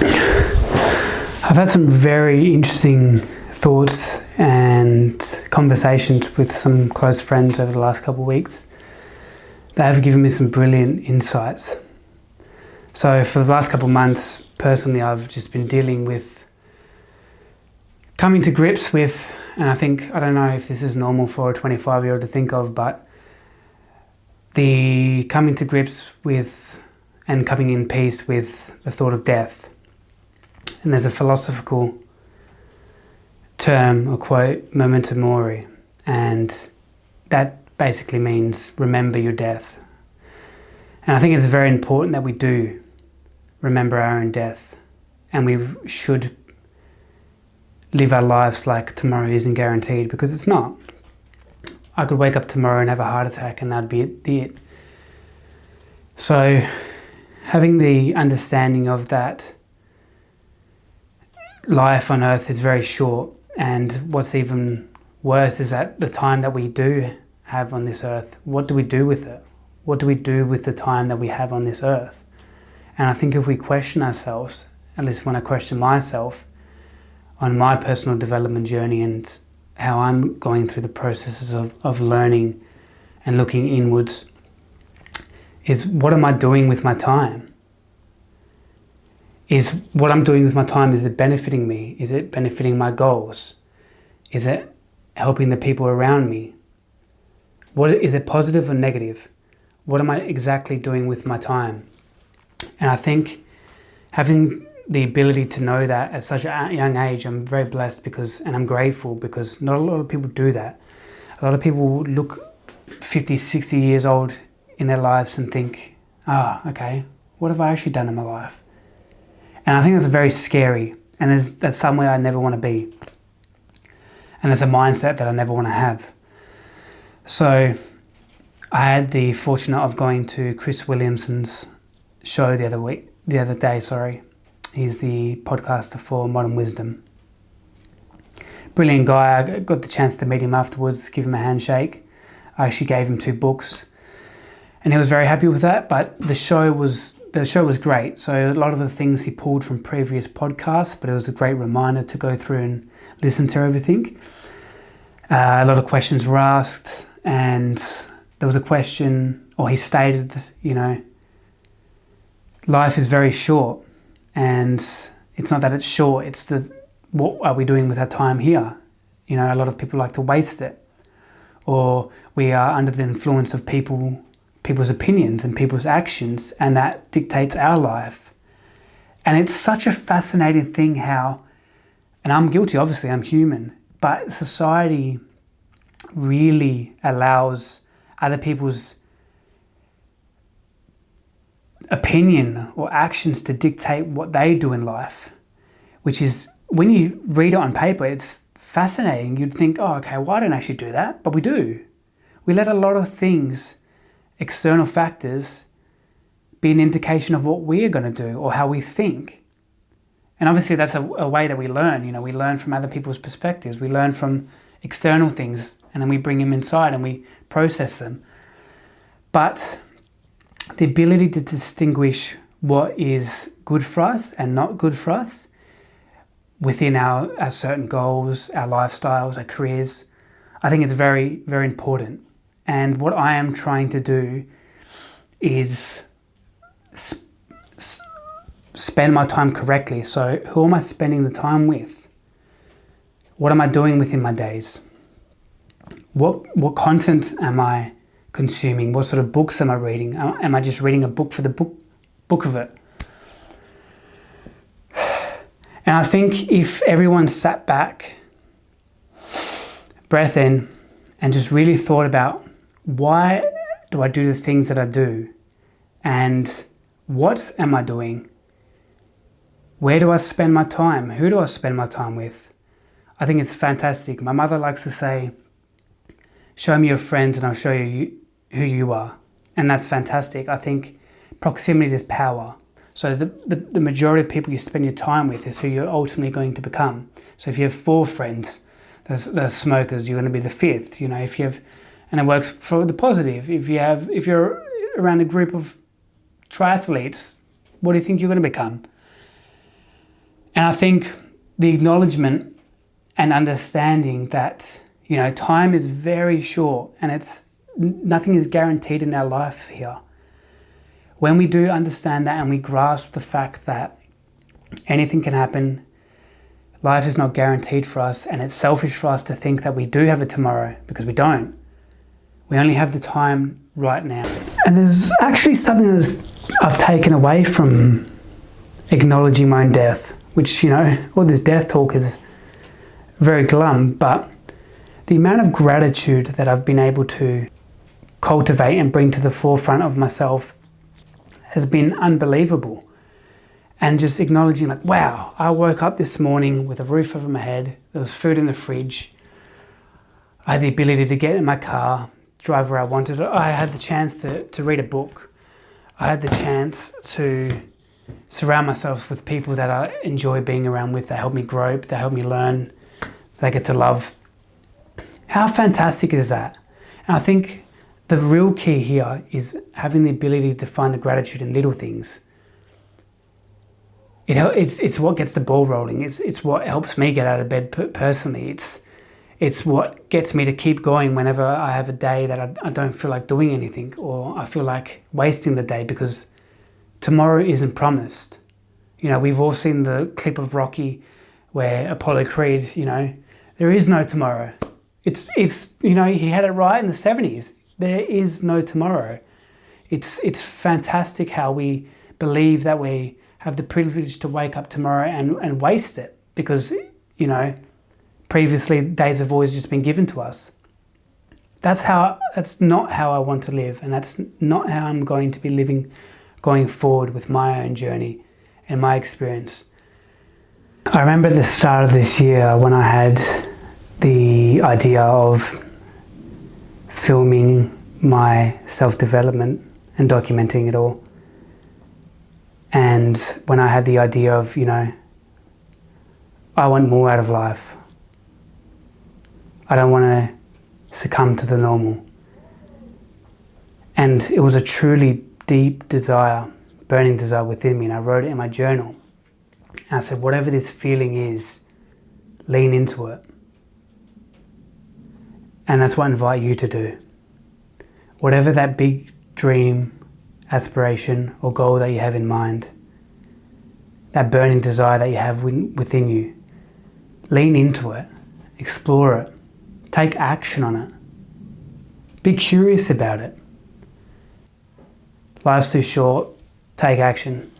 I've had some very interesting thoughts and conversations with some close friends over the last couple of weeks that have given me some brilliant insights. So for the last couple of months, personally, I've just been dealing with coming to grips with, and I don't know if this is normal for a 25-year-old to think of, but the coming to grips with and coming in peace with the thought of death. And there's a philosophical term or quote, Memento, Mori, and that basically means remember your death. And I think it's very important that we do remember our own death, and we should live our lives like tomorrow isn't guaranteed, because it's not. I could wake up tomorrow and have a heart attack and that'd be it. So having the understanding of that life on earth is very short, and what's even worse is that the time that we do have on this earth, what do we do with it? What do we do with the time that we have on this earth? And I think if we question ourselves, at least when I question myself on my personal development journey and how I'm going through the processes of learning and looking inwards, is what am I doing with my time? Is what I'm doing with my time, is it benefiting me? Is it benefiting my goals? Is it helping the people around me? Is it positive or negative? What am I exactly doing with my time? And I think having the ability to know that at such a young age, I'm very blessed and I'm grateful, because not a lot of people do that. A lot of people look 50, 60 years old in their lives and think, okay, what have I actually done in my life? And I think that's very scary, and that's somewhere I never want to be. And it's a mindset that I never want to have. So I had the fortune of going to Chris Williamson's show the other day. He's the podcaster for Modern Wisdom. Brilliant guy. I got the chance to meet him afterwards, give him a handshake. I actually gave him 2 books, and he was very happy with that. But the show was great. So a lot of the things he pulled from previous podcasts, but it was a great reminder to go through and listen to everything. A lot of questions were asked, and there was a question, or he stated that, life is very short, and it's not that it's short, it's what are we doing with our time here? A lot of people like to waste it, or we are under the influence of people's opinions and people's actions, and that dictates our life. And it's such a fascinating thing how, and I'm guilty, obviously, I'm human, but society really allows other people's opinion or actions to dictate what they do in life, which is, when you read it on paper, it's fascinating. You'd think, okay, well, I don't actually do that, but we do. We let a lot of things, external factors, be an indication of what we are going to do or how we think. And obviously that's a way that we learn. We learn from other people's perspectives. We learn from external things, and then we bring them inside and we process them. But the ability to distinguish what is good for us and not good for us within our certain goals, our lifestyles, our careers, I think it's very, very important. And what I am trying to do is spend my time correctly. So who am I spending the time with? What am I doing within my days? What content am I consuming? What sort of books am I reading? Am I just reading a book for the book of it? And I think if everyone sat back, breath in, and just really thought about, why do I do the things that I do? And what am I doing? Where do I spend my time? Who do I spend my time with? I think it's fantastic. My mother likes to say, show me your friends and I'll show you who you are. And that's fantastic. I think proximity is power. So the majority of people you spend your time with is who you're ultimately going to become. So if you have 4 friends that are smokers, you're going to be the 5th. If you have, and it works for the positive. If you're around a group of triathletes, what do you think you're going to become? And I think the acknowledgement and understanding that, time is very short and nothing is guaranteed in our life here. When we do understand that and we grasp the fact that anything can happen, life is not guaranteed for us, and it's selfish for us to think that we do have a tomorrow, because we don't. We only have the time right now. And there's actually something that I've taken away from acknowledging my own death, which, all this death talk is very glum, but the amount of gratitude that I've been able to cultivate and bring to the forefront of myself has been unbelievable. And just acknowledging, like, wow, I woke up this morning with a roof over my head, there was food in the fridge, I had the ability to get in my car, drive where I wanted. I had the chance to read a book. I had the chance to surround myself with people that I enjoy being around with, that help me grow, that help me learn, that I get to love. How fantastic is that? And I think the real key here is having the ability to find the gratitude in little things. It's what gets the ball rolling. It's what helps me get out of bed personally. It's what gets me to keep going whenever I have a day that I don't feel like doing anything, or I feel like wasting the day, because tomorrow isn't promised. We've all seen the clip of Rocky where Apollo Creed, there is no tomorrow. It's he had it right in the 70s. There is no tomorrow. It's fantastic how we believe that we have the privilege to wake up tomorrow and waste it, because, previously days have always just been given to us. That's not how I want to live, and that's not how I'm going to be living going forward with my own journey and my experience. I remember at the start of this year when I had the idea of filming my self-development and documenting it all. And when I had the idea of, I want more out of life. I don't want to succumb to the normal. And it was a truly deep desire, burning desire within me, and I wrote it in my journal. And I said, whatever this feeling is, lean into it. And that's what I invite you to do. Whatever that big dream, aspiration, or goal that you have in mind, that burning desire that you have within you, lean into it, explore it, take action on it, be curious about it. Life's too short, take action.